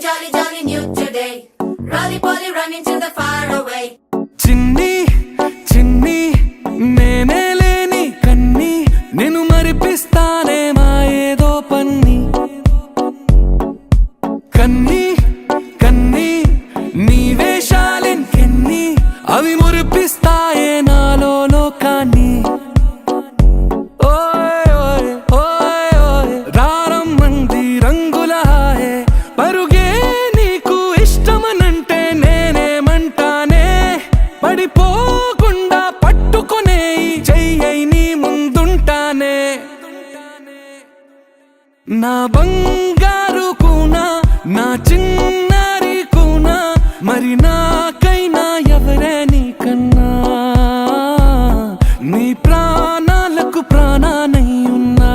jolly, jolly new today. Rolly poly running to the far away. చిన్ని చిన్ని నేనే లేని కన్ని నేను మరిపిస్తానే మా ఏదో పన్ని కన్ని కన్ని నీ వేషాలెంకెన్ని అవి మురిపిస్తాయే నాలో లోకాన్ని పడిపోకుండా పట్టుకునే చెయ్యి నీ ముందుంటానే నా బంగారు కూనా నా చిన్నారి కూనా మరి నాకైనా ఎవరే నీకన్నా నీ ప్రాణాలకు ప్రాణానై ఉన్నా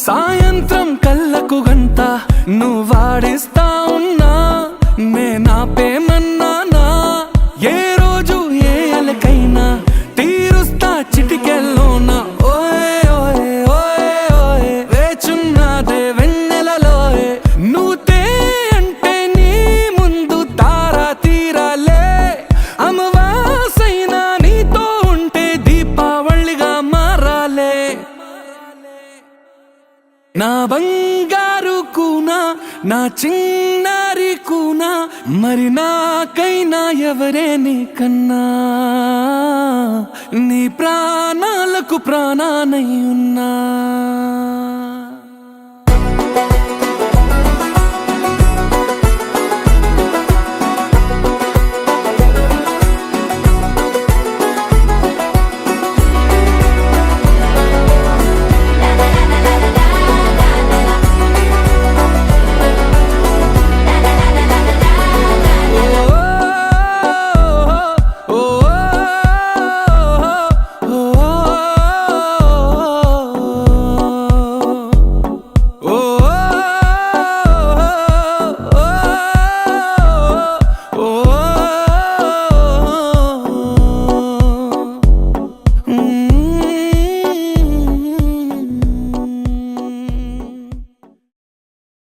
సాయంత్రం కళ్ళకు గంట నువ్వాడిస్తా ఉన్నా నేనాపేమన్నానా ఏ రోజు ఏ అలకైనా తీరుస్తా చిటికెల్లోనా ఓయే ఓయే ఓయే ఓయే వేచున్నదే వెన్నెలలోయే నువ్వుతే అంటే నీ ముందు తారా తీరాలే అమవాసైనా నీతో ఉంటే దీపావళిగా మారాలే నా బంగారు కూనా నా చిన్నారి కూనా మరి నాకైనా ఎవరే నీకన్నా నీ ప్రాణాలకు ప్రాణానై ఉన్నా